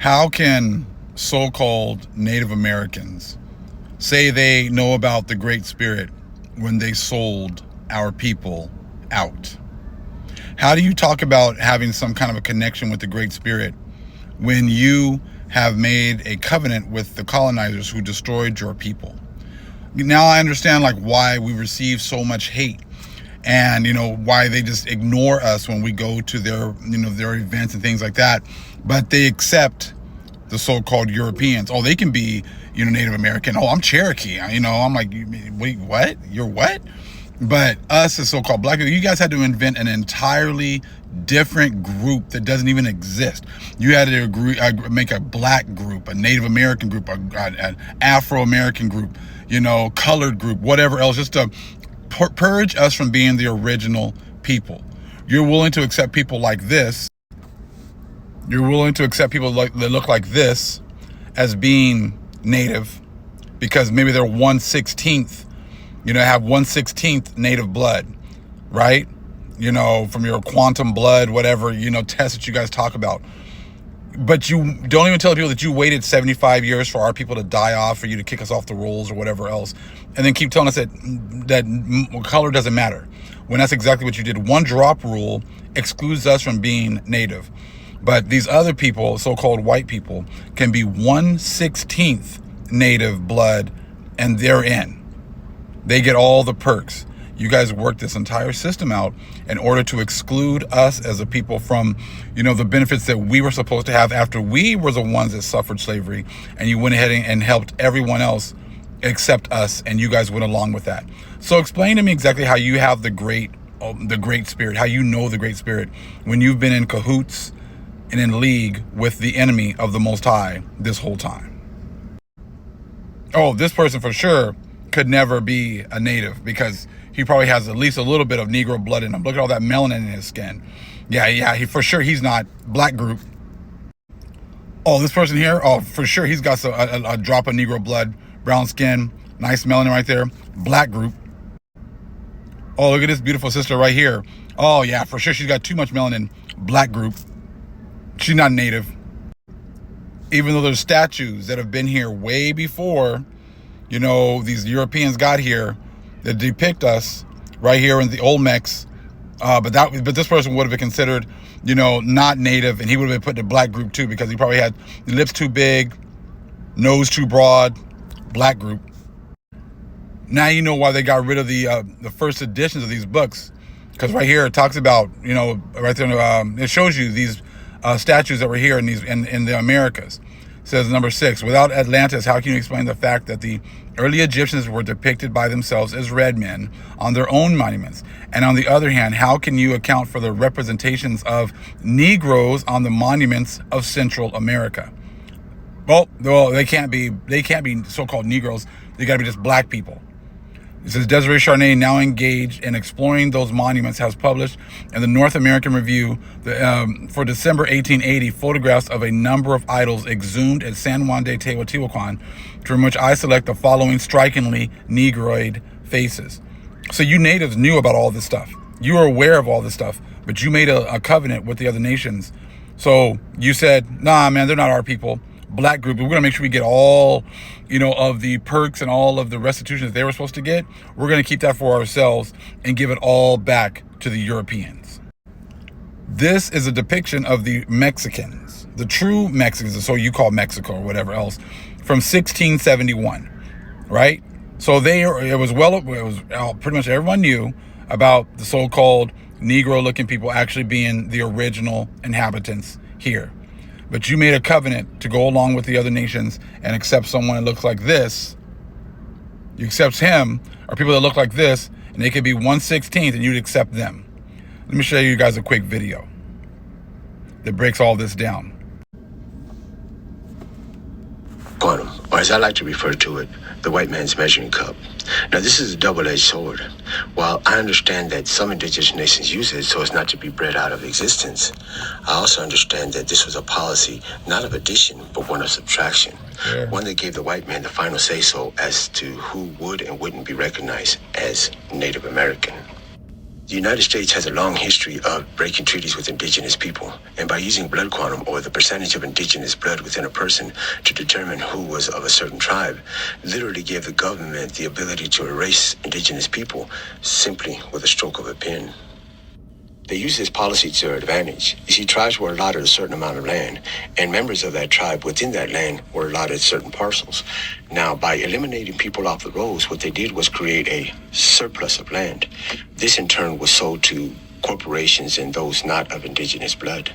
How can so-called Native Americans say they know about the Great Spirit when they sold our people out? How do you talk about having some kind of a connection with the Great Spirit when you have made a covenant with the colonizers who destroyed your people? Now I understand like why we receive so much hate, and why they just ignore us when we go to their their events and things like that, but they accept the so-called Europeans. Oh, they can be Native American. Oh, I'm Cherokee. I'm like, wait, what? You're what? But us as so-called black people, you guys had to invent an entirely different group that doesn't even exist. You had to make a black group, a Native American group, an Afro-American group, colored group, whatever else, just to purge us from being the original people. You're willing to accept people like this. You're willing to accept people that look like this as being native because maybe they're 1/16th, have 1/16th native blood, right? From your quantum blood, whatever, test that you guys talk about. But you don't even tell people that you waited 75 years for our people to die off, for you to kick us off the rolls or whatever else, and then keep telling us that color doesn't matter, when that's exactly what you did. One drop rule excludes us from being native. But these other people, so-called white people, can be 1/16th native blood, and they're in. They get all the perks. You guys worked this entire system out in order to exclude us as a people from, the benefits that we were supposed to have after we were the ones that suffered slavery, and you went ahead and helped everyone else except us, and you guys went along with that. So explain to me exactly how you have the Great Spirit, how you know the Great Spirit when you've been in cahoots and in league with the enemy of the Most High this whole time. Oh, this person for sure could never be a native because he probably has at least a little bit of Negro blood in him. Look at all that melanin in his skin. Yeah, he's not black group. Oh, this person here, oh, for sure he's got a drop of Negro blood, brown skin, nice melanin right there, black group. Oh, look at this beautiful sister right here. Oh yeah, for sure she's got too much melanin, black group. She's not native. Even though there's statues that have been here way before, these Europeans got here that depict us right here in the Olmecs. But this person would have been considered, not native, and he would have been put in the black group too because he probably had lips too big, nose too broad, black group. Now you know why they got rid of the first editions of these books, because right here it talks about, right there, it shows you these statues that were here in the Americas. It says number 6, without Atlantis, how can you explain the fact that the early Egyptians were depicted by themselves as red men on their own monuments? And on the other hand, how can you account for the representations of Negroes on the monuments of Central America? Well, they can't be so-called Negroes. They got to be just black people. It says Desiree Charnay, now engaged in exploring those monuments, has published in the North American Review for December 1880 photographs of a number of idols exhumed at San Juan de Teotihuacan, from which I select the following strikingly Negroid faces. So you natives knew about all this stuff. You were aware of all this stuff, but you made a covenant with the other nations. So you said, nah, man, they're not our people. Black group, we're going to make sure we get all, of the perks and all of the restitution that they were supposed to get. We're going to keep that for ourselves and give it all back to the Europeans. This is a depiction of the Mexicans, the true Mexicans, so you call Mexico or whatever else, from 1671, right? So pretty much everyone knew about the so-called Negro-looking people actually being the original inhabitants here. But you made a covenant to go along with the other nations and accept someone that looks like this. You accept him, or people that look like this, and they could be 1/16th, and you'd accept them. Let me show you guys a quick video that breaks all this down. Quantum, or as I like to refer to it, the white man's measuring cup. Now, this is a double-edged sword. While I understand that some indigenous nations use it so as not to be bred out of existence, I also understand that this was a policy not of addition, but one of subtraction. Yeah. One that gave the white man the final say-so as to who would and wouldn't be recognized as Native American. The United States has a long history of breaking treaties with indigenous people, and by using blood quantum, or the percentage of indigenous blood within a person, to determine who was of a certain tribe, literally gave the government the ability to erase indigenous people simply with a stroke of a pen. They used this policy to their advantage. You see, tribes were allotted a certain amount of land, and members of that tribe within that land were allotted certain parcels. Now, by eliminating people off the rolls, what they did was create a surplus of land. This, in turn, was sold to corporations and those not of indigenous blood.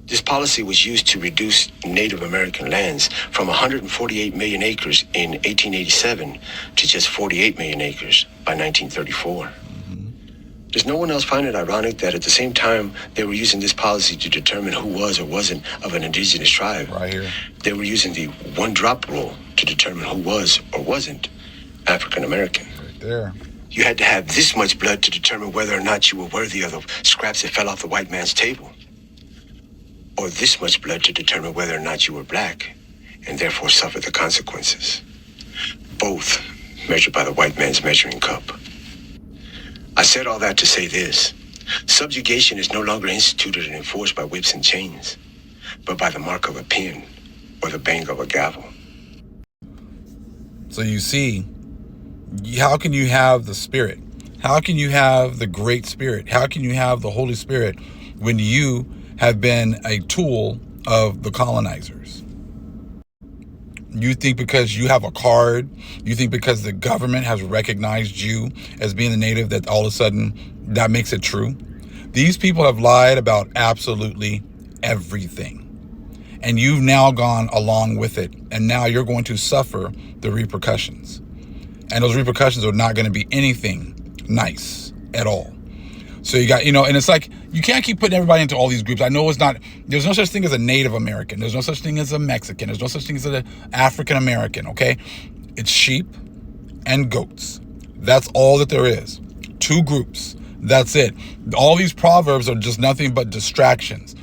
This policy was used to reduce Native American lands from 148 million acres in 1887 to just 48 million acres by 1934. Does no one else find it ironic that at the same time they were using this policy to determine who was or wasn't of an indigenous tribe, Right here. they were using the one-drop rule to determine who was or wasn't African American? Right there. You had to have this much blood to determine whether or not you were worthy of the scraps that fell off the white man's table, or this much blood to determine whether or not you were black and therefore suffered the consequences. Both measured by the white man's measuring cup. I said all that to say this: subjugation is no longer instituted and enforced by whips and chains, but by the mark of a pen or the bang of a gavel. So you see, how can you have the Spirit? How can you have the Great Spirit? How can you have the Holy Spirit when you have been a tool of the colonizers? You think because you have a card, you think because the government has recognized you as being the native that all of a sudden that makes it true? These people have lied about absolutely everything. And you've now gone along with it. And now you're going to suffer the repercussions. And those repercussions are not going to be anything nice at all. So you got, and it's like, you can't keep putting everybody into all these groups. I know there's no such thing as a Native American. There's no such thing as a Mexican. There's no such thing as an African American, okay? It's sheep and goats. That's all that there is. Two groups. That's it. All these proverbs are just nothing but distractions.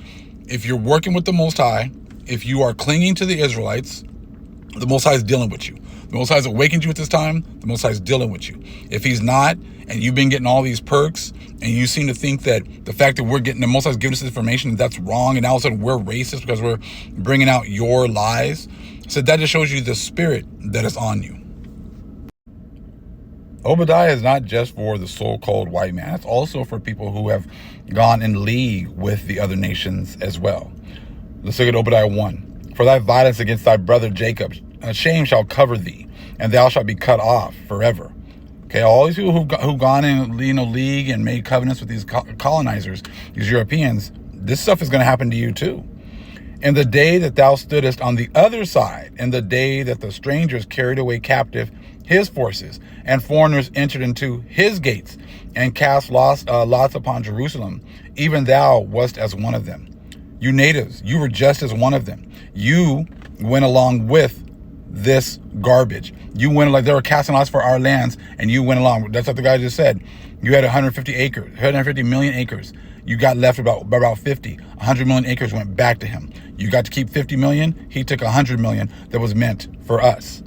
If you're working with the Most High, if you are clinging to the Israelites, the Most High is dealing with you. The Most High has awakened you at this time. The Most High is dealing with you. If he's not, and you've been getting all these perks, and you seem to think that the fact that we're getting, the Most High is giving us this information, that's wrong, and all of a sudden we're racist because we're bringing out your lies, so that just shows you the spirit that is on you. Obadiah is not just for the so-called white man. It's also for people who have gone in league with the other nations as well. Let's look at Obadiah 1. For thy violence against thy brother Jacob, a shame shall cover thee, and thou shalt be cut off forever. Okay, all these people who've gone in league and made covenants with these colonizers, these Europeans, this stuff is going to happen to you too. In the day that thou stoodest on the other side, in the day that the strangers carried away captive his forces, and foreigners entered into his gates, and cast lots upon Jerusalem, even thou wast as one of them. You natives, you were just as one of them. You went along with this garbage. You went like they were casting lots for our lands, and you went along. That's what the guy just said. You had 150 million acres. You got left about 50. 100 million acres went back to him. You got to keep 50 million. He took 100 million that was meant for us.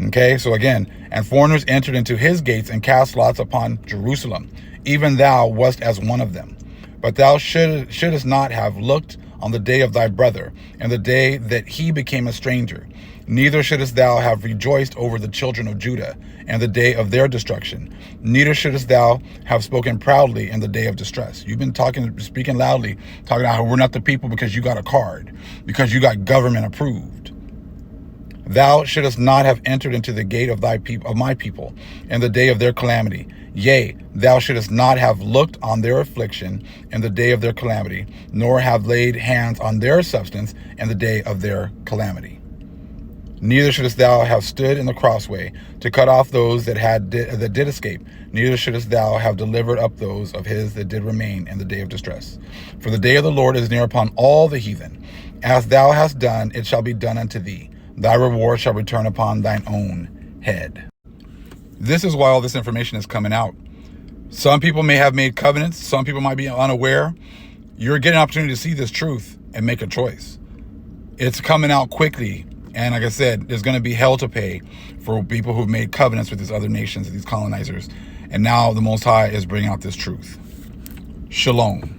Okay, so again, and foreigners entered into his gates and cast lots upon Jerusalem. Even thou wast as one of them. But thou shouldest not have looked on the day of thy brother, and the day that he became a stranger. Neither shouldest thou have rejoiced over the children of Judah, and the day of their destruction. Neither shouldest thou have spoken proudly in the day of distress. You've been speaking loudly, talking about how we're not the people because you got a card, because you got government approved. Thou shouldest not have entered into the gate of my people, in the day of their calamity. Yea, thou shouldest not have looked on their affliction in the day of their calamity, nor have laid hands on their substance in the day of their calamity. Neither shouldest thou have stood in the crossway to cut off those that did escape. Neither shouldest thou have delivered up those of his that did remain in the day of distress. For the day of the Lord is near upon all the heathen. As thou hast done, it shall be done unto thee. Thy reward shall return upon thine own head. This is why all this information is coming out. Some people may have made covenants. Some people might be unaware. You're getting an opportunity to see this truth and make a choice. It's coming out quickly. And like I said, there's going to be hell to pay for people who've made covenants with these other nations, these colonizers. And now the Most High is bringing out this truth. Shalom.